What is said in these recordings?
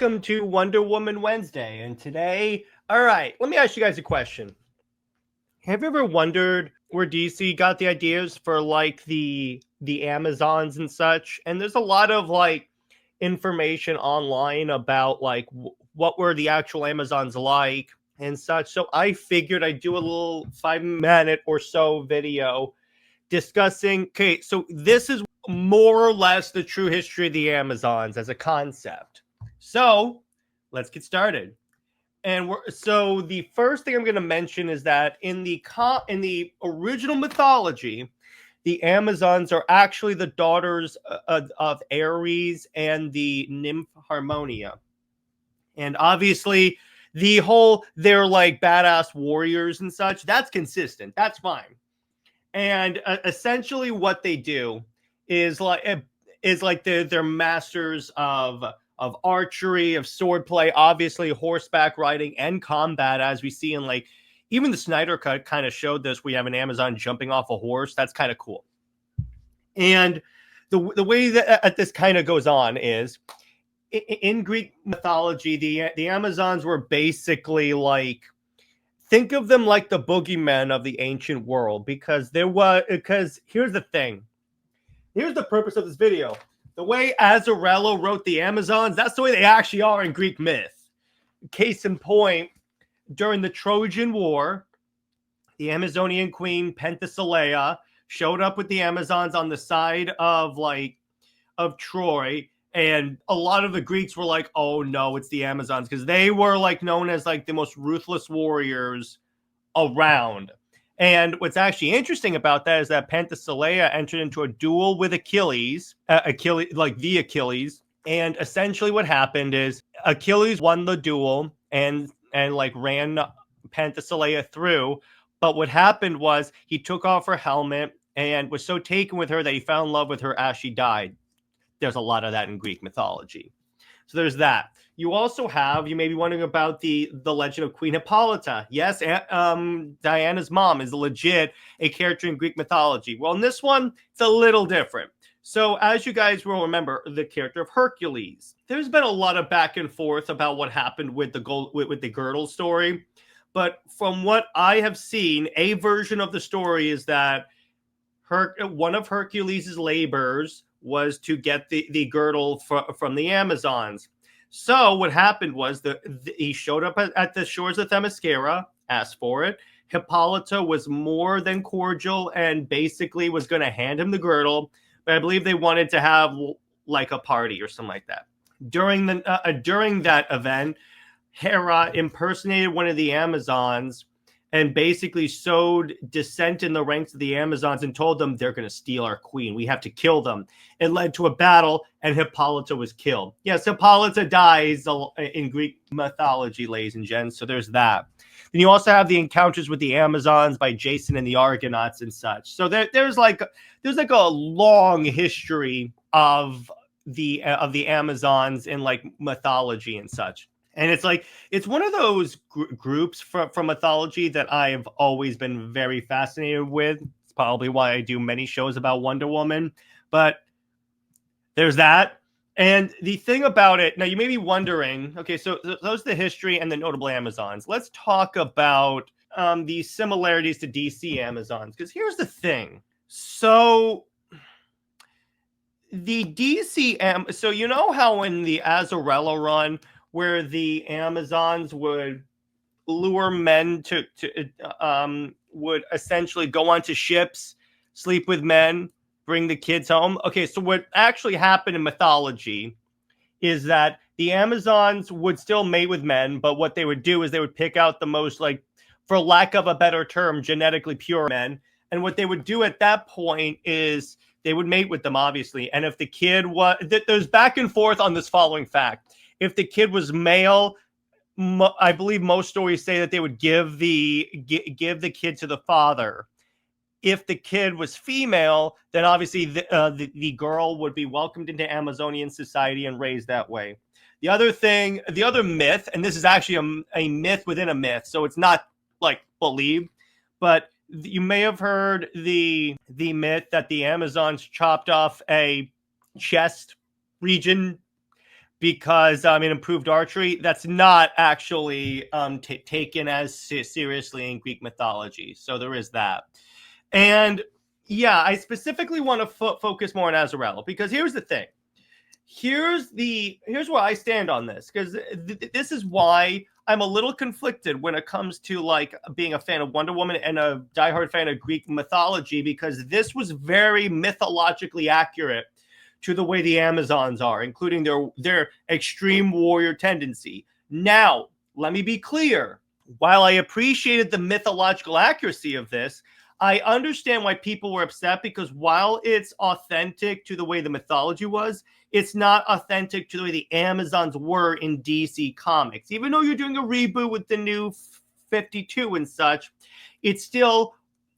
welcome to Wonder Woman Wednesday. And today, all right, let me ask you guys a question. Have you ever wondered where DC got the ideas for like the Amazons and such? And there's a lot of like information online about like what were the actual Amazons like and such. So I figured I'd do a little 5-minute or so video discussing. Okay, so this is more or less the true history of the Amazons as a concept. So let's get started. And so the first thing I'm going to mention is that in the original mythology, the Amazons are actually the daughters of Ares and the nymph Harmonia. And obviously, they're like badass warriors and such. That's consistent. That's fine. And essentially, what they do is like they're masters of archery, of swordplay, obviously horseback riding and combat, as we see in like even the Snyder Cut kind of showed this. We have an Amazon jumping off a horse. That's kind of cool. And the way that this kind of goes on is in Greek mythology, the Amazons were basically like, think of them like the boogeymen of the ancient world, because here's the thing. Here's the purpose of this video. The way Azzarello wrote the Amazons, that's the way they actually are in Greek myth. Case in point, during the Trojan War, the Amazonian queen Penthesilea showed up with the Amazons on the side of Troy, and a lot of the Greeks were like, oh no, it's the Amazons, because they were like known as like the most ruthless warriors around. And what's actually interesting about that is that Penthesilea entered into a duel with Achilles, the Achilles. And essentially what happened is Achilles won the duel and like ran Penthesilea through. But what happened was he took off her helmet and was so taken with her that he fell in love with her as she died. There's a lot of that in Greek mythology. So there's that. You also have, you may be wondering about the legend of Queen Hippolyta. Yes, Diana's mom is legit a character in Greek mythology. Well, in this one, it's a little different. So as you guys will remember, the character of Hercules. There's been a lot of back and forth about what happened with the girdle story. But from what I have seen, a version of the story is that one of Hercules' labors was to get the girdle from the Amazons. So what happened was he showed up at the shores of Themyscira, asked for it. Hippolyta was more than cordial and basically was going to hand him the girdle, but I believe they wanted to have like a party or something like that. During that event, Hera impersonated one of the Amazons and basically sowed dissent in the ranks of the Amazons and told them they're going to steal our queen. We have to kill them. It led to a battle, and Hippolyta was killed. Yes, Hippolyta dies in Greek mythology, ladies and gents, so there's that. Then you also have the encounters with the Amazons by Jason and the Argonauts and such. So there's like a long history of the Amazons in like mythology and such. And it's one of those groups from mythology that I've always been very fascinated with. It's probably why I do many shows about Wonder Woman. But there's that. And the thing about it, now you may be wondering, okay, so those are the history and the notable Amazons. Let's talk about the similarities to DC Amazons. Because here's the thing. So the DC, so you know how in the Azzarello run, where the Amazons would lure men would essentially go onto ships, sleep with men, bring the kids home. Okay, so what actually happened in mythology is that the Amazons would still mate with men, but what they would do is they would pick out the most, like, for lack of a better term, genetically pure men. And what they would do at that point is they would mate with them, obviously. And if the kid was, there's back and forth on this following fact. If the kid was male, I believe most stories say that they would give the kid to the father. If the kid was female, then obviously the girl would be welcomed into Amazonian society and raised that way. The other myth, and this is actually a myth within a myth, so it's not like believed, but you may have heard the myth that the Amazons chopped off a chest region because in improved archery, that's not actually taken as seriously in Greek mythology. So there is that. And yeah, I specifically want to focus more on Azzarello, because here's the thing. Here's where I stand on this, because this is why I'm a little conflicted when it comes to like being a fan of Wonder Woman and a diehard fan of Greek mythology, because this was very mythologically accurate to the way the Amazons are, including their extreme warrior tendency. Now, let me be clear. While I appreciated the mythological accuracy of this, I understand why people were upset, because while it's authentic to the way the mythology was, it's not authentic to the way the Amazons were in DC Comics. Even though you're doing a reboot with the new 52 and such, it still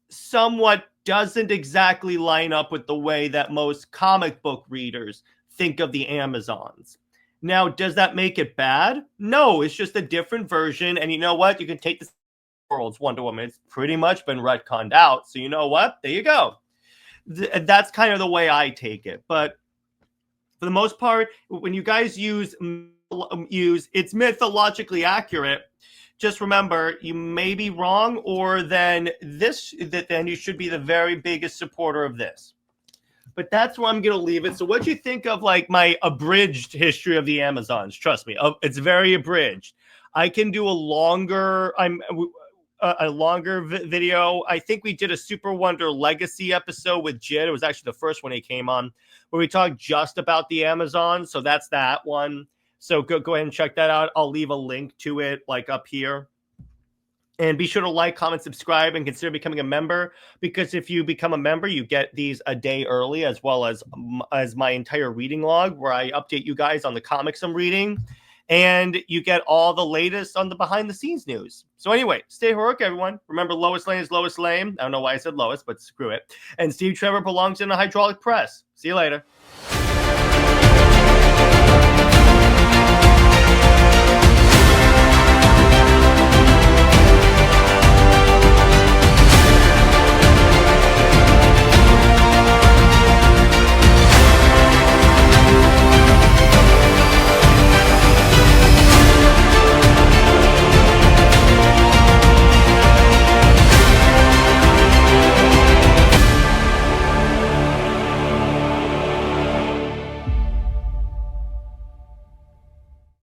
somewhat doesn't exactly line up with the way that most comic book readers think of the Amazons. Now, does that make it bad? No, it's just a different version. And you know what? You can take the world's Wonder Woman. It's pretty much been retconned out. So you know what? There you go. That's kind of the way I take it. But for the most part, when you guys use it's mythologically accurate, just remember you may be wrong, or then you should be the very biggest supporter of this. But that's where I'm going to leave it. So what do you think of like my abridged history of the Amazons? Trust me, it's very abridged. I can do a longer video. I think we did a Super Wonder Legacy episode with Jid. It was actually the first one he came on, where we talked just about the Amazon. So that's that one. So go ahead and check that out. I'll leave a link to it like up here. And be sure to like, comment, subscribe, and consider becoming a member, because if you become a member, you get these a day early, as well as my entire reading log, where I update you guys on the comics I'm reading. And you get all the latest on the behind-the-scenes news. So anyway, stay heroic, everyone. Remember, Lois Lane is Lois Lane. I don't know why I said Lois, but screw it. And Steve Trevor belongs in a hydraulic press. See you later.